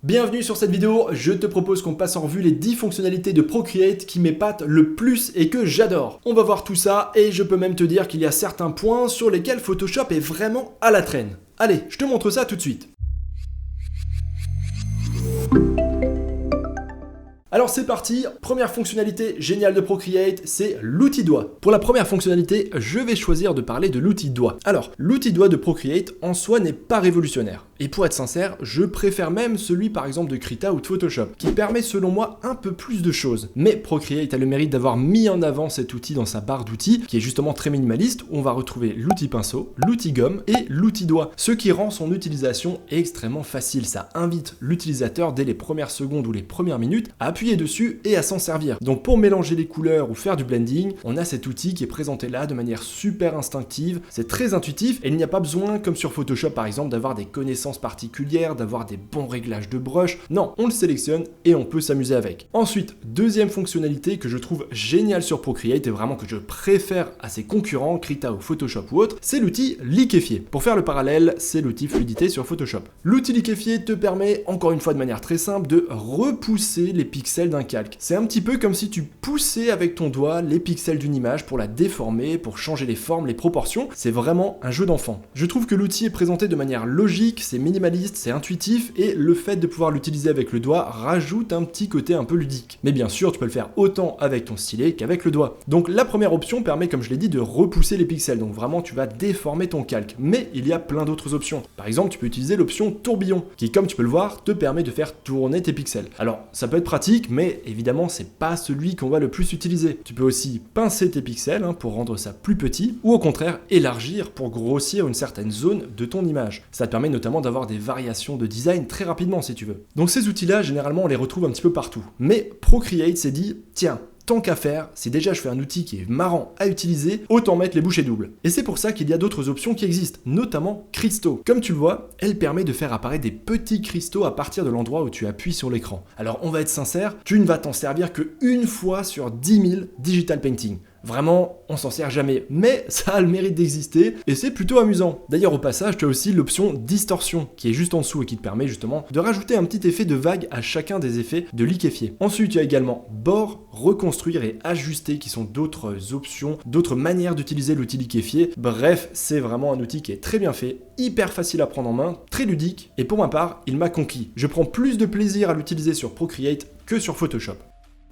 Bienvenue sur cette vidéo, je te propose qu'on passe en revue les 10 fonctionnalités de Procreate qui m'épatent le plus et que j'adore. On va voir tout ça et je peux même te dire qu'il y a certains points sur lesquels Photoshop est vraiment à la traîne. Allez, je te montre ça tout de suite. Alors c'est parti, première fonctionnalité géniale de Procreate, c'est l'outil doigt. Pour la première fonctionnalité, je vais choisir de parler de l'outil doigt. Alors, l'outil doigt de Procreate en soi n'est pas révolutionnaire. Et pour être sincère, je préfère même celui par exemple de Krita ou de Photoshop, qui permet selon moi un peu plus de choses. Mais Procreate a le mérite d'avoir mis en avant cet outil dans sa barre d'outils, qui est justement très minimaliste, où on va retrouver l'outil pinceau, l'outil gomme et l'outil doigt. Ce qui rend son utilisation extrêmement facile. Ça invite l'utilisateur dès les premières secondes ou les premières minutes à appuyer dessus et à s'en servir. Donc pour mélanger les couleurs ou faire du blending, on a cet outil qui est présenté là de manière super instinctive, c'est très intuitif et il n'y a pas besoin, comme sur Photoshop par exemple, d'avoir des connaissances particulières, d'avoir des bons réglages de brush. Non, on le sélectionne et on peut s'amuser avec. Ensuite, deuxième fonctionnalité que je trouve géniale sur Procreate et vraiment que je préfère à ses concurrents, Krita ou Photoshop ou autre, c'est l'outil liquéfier. Pour faire le parallèle, c'est l'outil fluidité sur Photoshop. L'outil liquéfier te permet, encore une fois de manière très simple, de repousser les pixels d'un calque. C'est un petit peu comme si tu poussais avec ton doigt les pixels d'une image pour la déformer, pour changer les formes, les proportions. C'est vraiment un jeu d'enfant. Je trouve que l'outil est présenté de manière logique, c'est minimaliste, c'est intuitif et le fait de pouvoir l'utiliser avec le doigt rajoute un petit côté un peu ludique. Mais bien sûr, tu peux le faire autant avec ton stylet qu'avec le doigt. Donc la première option permet, comme je l'ai dit, de repousser les pixels. Donc vraiment, tu vas déformer ton calque. Mais il y a plein d'autres options. Par exemple, tu peux utiliser l'option tourbillon, qui, comme tu peux le voir, te permet de faire tourner tes pixels. Alors, ça peut être pratique, mais évidemment, c'est pas celui qu'on va le plus utiliser. Tu peux aussi pincer tes pixels pour rendre ça plus petit, ou au contraire, élargir pour grossir une certaine zone de ton image. Ça te permet notamment d'avoir des variations de design très rapidement si tu veux. Donc ces outils-là, généralement, on les retrouve un petit peu partout. Mais Procreate s'est dit, tiens, tant qu'à faire, si déjà je fais un outil qui est marrant à utiliser, autant mettre les bouchées doubles. Et c'est pour ça qu'il y a d'autres options qui existent, notamment Cristaux. Comme tu le vois, elle permet de faire apparaître des petits cristaux à partir de l'endroit où tu appuies sur l'écran. Alors on va être sincère, tu ne vas t'en servir qu'une fois sur 10 000 digital painting. Vraiment, on s'en sert jamais, mais ça a le mérite d'exister et c'est plutôt amusant. D'ailleurs, au passage, tu as aussi l'option distorsion qui est juste en dessous et qui te permet justement de rajouter un petit effet de vague à chacun des effets de liquéfier. Ensuite, tu as également bord, reconstruire et ajuster qui sont d'autres options, d'autres manières d'utiliser l'outil liquéfié. Bref, c'est vraiment un outil qui est très bien fait, hyper facile à prendre en main, très ludique et pour ma part, il m'a conquis. Je prends plus de plaisir à l'utiliser sur Procreate que sur Photoshop.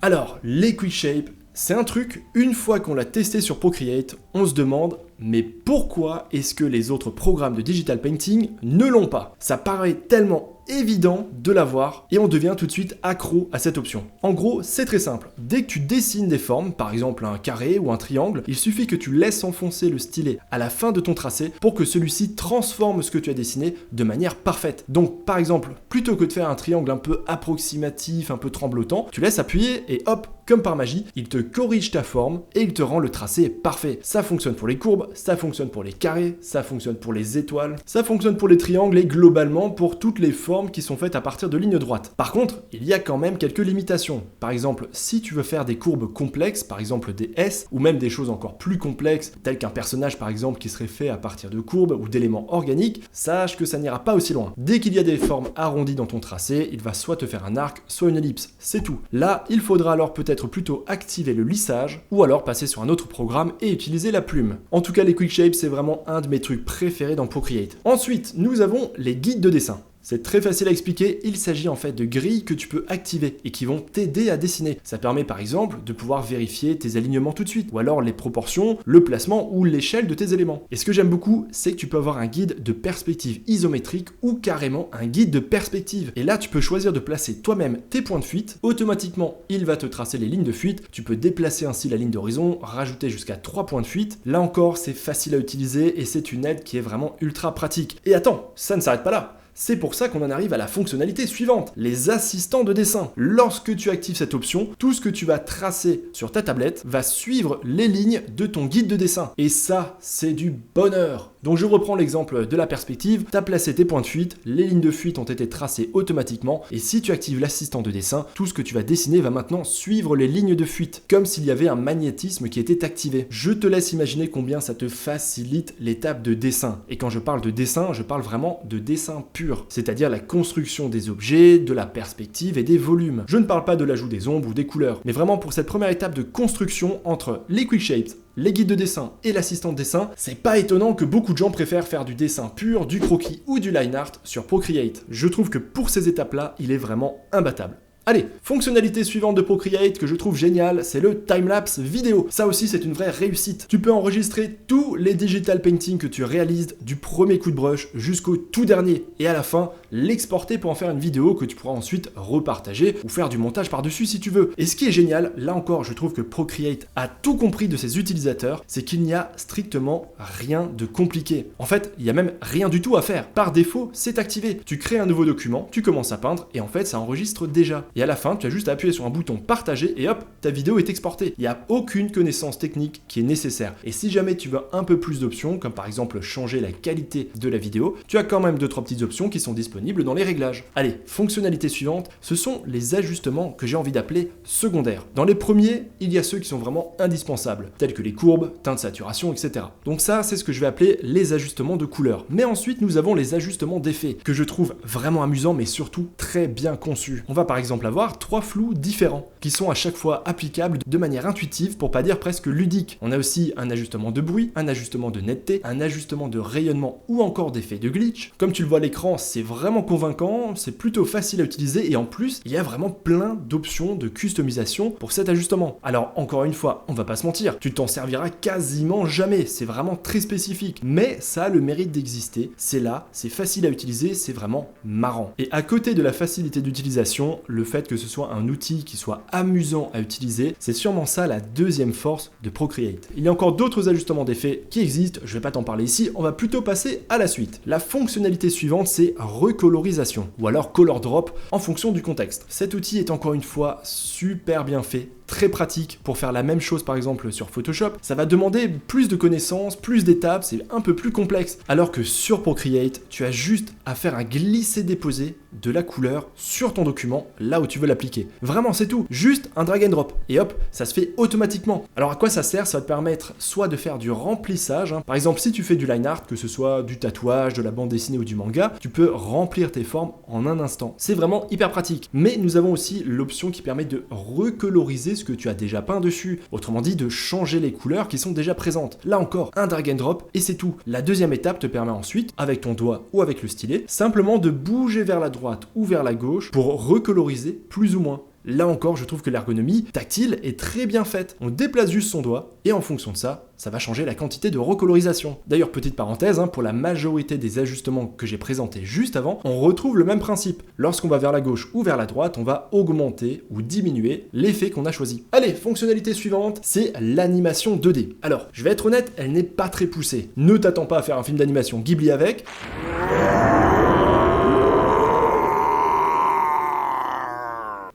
Alors, les Quick Shape, c'est un truc, une fois qu'on l'a testé sur Procreate, on se demande, mais pourquoi est-ce que les autres programmes de digital painting ne l'ont pas? Ça paraît tellement évident de l'avoir et on devient tout de suite accro à cette option. En gros, c'est très simple. Dès que tu dessines des formes, par exemple un carré ou un triangle, il suffit que tu laisses enfoncer le stylet à la fin de ton tracé pour que celui-ci transforme ce que tu as dessiné de manière parfaite. Donc, par exemple, plutôt que de faire un triangle un peu approximatif, un peu tremblotant, tu laisses appuyer et hop, comme par magie, il te corrige ta forme et il te rend le tracé parfait. Ça fonctionne pour les courbes, ça fonctionne pour les carrés, ça fonctionne pour les étoiles, ça fonctionne pour les triangles et globalement pour toutes les formes qui sont faites à partir de lignes droites. Par contre, il y a quand même quelques limitations. Par exemple, si tu veux faire des courbes complexes, par exemple des S, ou même des choses encore plus complexes, telles qu'un personnage par exemple qui serait fait à partir de courbes ou d'éléments organiques, sache que ça n'ira pas aussi loin. Dès qu'il y a des formes arrondies dans ton tracé, il va soit te faire un arc, soit une ellipse, c'est tout. Là, il faudra alors peut-être plutôt activer le lissage, ou alors passer sur un autre programme et utiliser la plume. En tout cas, les Quick Shape, c'est vraiment un de mes trucs préférés dans Procreate. Ensuite, nous avons les guides de dessin. C'est très facile à expliquer, il s'agit en fait de grilles que tu peux activer et qui vont t'aider à dessiner. Ça permet par exemple de pouvoir vérifier tes alignements tout de suite, ou alors les proportions, le placement ou l'échelle de tes éléments. Et ce que j'aime beaucoup, c'est que tu peux avoir un guide de perspective isométrique ou carrément un guide de perspective. Et là, tu peux choisir de placer toi-même tes points de fuite. Automatiquement, il va te tracer les lignes de fuite. Tu peux déplacer ainsi la ligne d'horizon, rajouter jusqu'à 3 points de fuite. Là encore, c'est facile à utiliser et c'est une aide qui est vraiment ultra pratique. Et attends, ça ne s'arrête pas là. C'est pour ça qu'on en arrive à la fonctionnalité suivante, les assistants de dessin. Lorsque tu actives cette option, tout ce que tu vas tracer sur ta tablette va suivre les lignes de ton guide de dessin. Et ça, c'est du bonheur. Donc je reprends l'exemple de la perspective, tu as placé tes points de fuite, les lignes de fuite ont été tracées automatiquement, et si tu actives l'assistant de dessin, tout ce que tu vas dessiner va maintenant suivre les lignes de fuite, comme s'il y avait un magnétisme qui était activé. Je te laisse imaginer combien ça te facilite l'étape de dessin. Et quand je parle de dessin, je parle vraiment de dessin pur, c'est-à-dire la construction des objets, de la perspective et des volumes. Je ne parle pas de l'ajout des ombres ou des couleurs, mais vraiment pour cette première étape de construction entre les quick shapes, les guides de dessin et l'assistant de dessin, c'est pas étonnant que beaucoup de gens préfèrent faire du dessin pur, du croquis ou du line art sur Procreate. Je trouve que pour ces étapes-là, il est vraiment imbattable. Allez, fonctionnalité suivante de Procreate que je trouve géniale, c'est le timelapse vidéo. Ça aussi, c'est une vraie réussite. Tu peux enregistrer tous les digital paintings que tu réalises du premier coup de brush jusqu'au tout dernier et à la fin, l'exporter pour en faire une vidéo que tu pourras ensuite repartager ou faire du montage par-dessus si tu veux. Et ce qui est génial, là encore, je trouve que Procreate a tout compris de ses utilisateurs, c'est qu'il n'y a strictement rien de compliqué. En fait, il n'y a même rien du tout à faire. Par défaut, c'est activé. Tu crées un nouveau document, tu commences à peindre et en fait, ça enregistre déjà. Et à la fin, tu as juste à appuyer sur un bouton partager et hop, ta vidéo est exportée. Il n'y a aucune connaissance technique qui est nécessaire. Et si jamais tu veux un peu plus d'options, comme par exemple changer la qualité de la vidéo, tu as quand même 2-3 petites options qui sont disponibles dans les réglages. Allez, fonctionnalité suivante, ce sont les ajustements que j'ai envie d'appeler secondaires. Dans les premiers, il y a ceux qui sont vraiment indispensables, tels que les courbes, teintes, saturation, etc. Donc ça, c'est ce que je vais appeler les ajustements de couleur. Mais ensuite, nous avons les ajustements d'effets, que je trouve vraiment amusants, mais surtout très bien conçus. On va par exemple avoir 3 flous différents, qui sont à chaque fois applicables de manière intuitive, pour pas dire presque ludique. On a aussi un ajustement de bruit, un ajustement de netteté, un ajustement de rayonnement ou encore d'effet de glitch. Comme tu le vois à l'écran, c'est vraiment convaincant, c'est plutôt facile à utiliser et en plus, il y a vraiment plein d'options de customisation pour cet ajustement. Alors encore une fois, on va pas se mentir, tu t'en serviras quasiment jamais, c'est vraiment très spécifique, mais ça a le mérite d'exister, c'est là, c'est facile à utiliser, c'est vraiment marrant. Et à côté de la facilité d'utilisation, le fait que ce soit un outil qui soit amusant à utiliser, c'est sûrement ça la deuxième force de Procreate. Il y a encore d'autres ajustements d'effets qui existent, je vais pas t'en parler ici, on va plutôt passer à la suite. La fonctionnalité suivante, c'est recolorisation, ou alors color drop en fonction du contexte. Cet outil est encore une fois super bien fait, très pratique pour faire la même chose par exemple sur Photoshop. Ça va demander plus de connaissances, plus d'étapes, c'est un peu plus complexe. Alors que sur Procreate, tu as juste à faire un glisser-déposer de la couleur sur ton document, là où tu veux l'appliquer. Vraiment, c'est tout. Juste un drag and drop. Et hop, ça se fait automatiquement. Alors à quoi ça sert? Ça va te permettre soit de faire du remplissage. Par exemple, si tu fais du line art, que ce soit du tatouage, de la bande dessinée ou du manga, tu peux remplir tes formes en un instant. C'est vraiment hyper pratique. Mais nous avons aussi l'option qui permet de recoloriser ce que tu as déjà peint dessus. Autrement dit, de changer les couleurs qui sont déjà présentes. Là encore, un drag and drop et c'est tout. La deuxième étape te permet ensuite, avec ton doigt ou avec le stylet, simplement de bouger vers la droite ou vers la gauche pour recoloriser plus ou moins. Là encore, je trouve que l'ergonomie tactile est très bien faite. On déplace juste son doigt et en fonction de ça, ça va changer la quantité de recolorisation. D'ailleurs, petite parenthèse, pour la majorité des ajustements que j'ai présentés juste avant, on retrouve le même principe. Lorsqu'on va vers la gauche ou vers la droite, on va augmenter ou diminuer l'effet qu'on a choisi. Allez, fonctionnalité suivante, c'est l'animation 2D. Alors, je vais être honnête, elle n'est pas très poussée. Ne t'attends pas à faire un film d'animation Ghibli avec.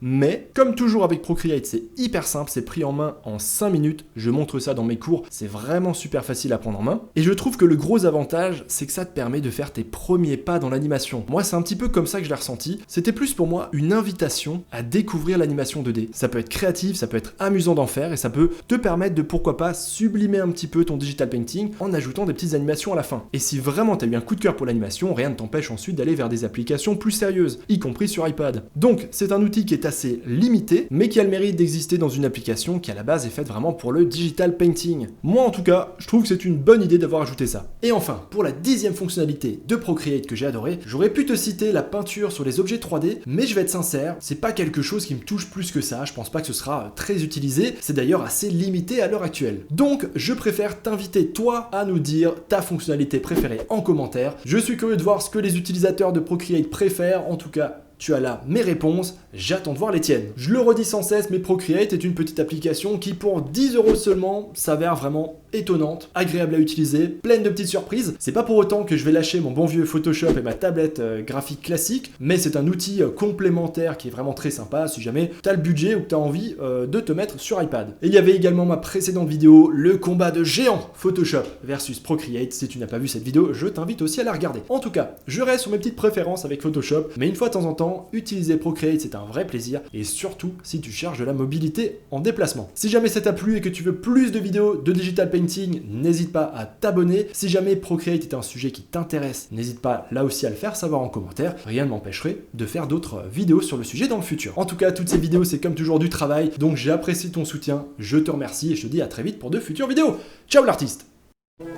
Mais, comme toujours avec Procreate, c'est hyper simple, c'est pris en main en 5 minutes, je montre ça dans mes cours, c'est vraiment super facile à prendre en main. Et je trouve que le gros avantage, c'est que ça te permet de faire tes premiers pas dans l'animation. Moi, c'est un petit peu comme ça que je l'ai ressenti, c'était plus pour moi une invitation à découvrir l'animation 2D. Ça peut être créatif, ça peut être amusant d'en faire, et ça peut te permettre de, pourquoi pas, sublimer un petit peu ton digital painting en ajoutant des petites animations à la fin. Et si vraiment t'as eu un coup de cœur pour l'animation, rien ne t'empêche ensuite d'aller vers des applications plus sérieuses, y compris sur iPad. Donc, c'est un outil qui est assez limité, mais qui a le mérite d'exister dans une application qui à la base est faite vraiment pour le digital painting. Moi en tout cas, je trouve que c'est une bonne idée d'avoir ajouté ça. Et enfin, pour la 10e fonctionnalité de Procreate que j'ai adoré, j'aurais pu te citer la peinture sur les objets 3D, mais je vais être sincère, c'est pas quelque chose qui me touche plus que ça, je pense pas que ce sera très utilisé, c'est d'ailleurs assez limité à l'heure actuelle. Donc, je préfère t'inviter toi à nous dire ta fonctionnalité préférée en commentaire. Je suis curieux de voir ce que les utilisateurs de Procreate préfèrent, en tout cas, tu as là mes réponses, j'attends de voir les tiennes. Je le redis sans cesse, mais Procreate est une petite application qui pour 10 € seulement s'avère vraiment étonnante, agréable à utiliser, pleine de petites surprises. C'est pas pour autant que je vais lâcher mon bon vieux Photoshop et ma tablette graphique classique, mais c'est un outil complémentaire qui est vraiment très sympa si jamais tu as le budget ou que tu as envie de te mettre sur iPad. Et il y avait également ma précédente vidéo, le combat de géants Photoshop versus Procreate. Si tu n'as pas vu cette vidéo, je t'invite aussi à la regarder. En tout cas, je reste sur mes petites préférences avec Photoshop, mais une fois de temps en temps, utiliser Procreate c'est un vrai plaisir, et surtout si tu cherches de la mobilité en déplacement. Si jamais ça t'a plu et que tu veux plus de vidéos de digital painting, n'hésite pas à t'abonner. Si jamais Procreate est un sujet qui t'intéresse, n'hésite pas là aussi à le faire savoir en commentaire. Rien ne m'empêcherait de faire d'autres vidéos sur le sujet dans le futur. En tout cas, toutes ces vidéos c'est comme toujours du travail, donc j'apprécie ton soutien, je te remercie et je te dis à très vite pour de futures vidéos. Ciao l'artiste!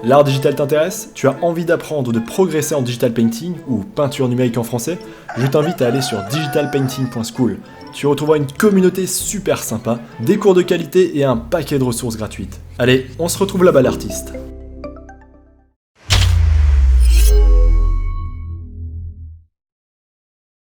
L'art digital t'intéresse? Tu as envie d'apprendre ou de progresser en digital painting ou peinture numérique en français? Je t'invite à aller sur digitalpainting.school. Tu retrouveras une communauté super sympa, des cours de qualité et un paquet de ressources gratuites. Allez, on se retrouve là-bas l'artiste.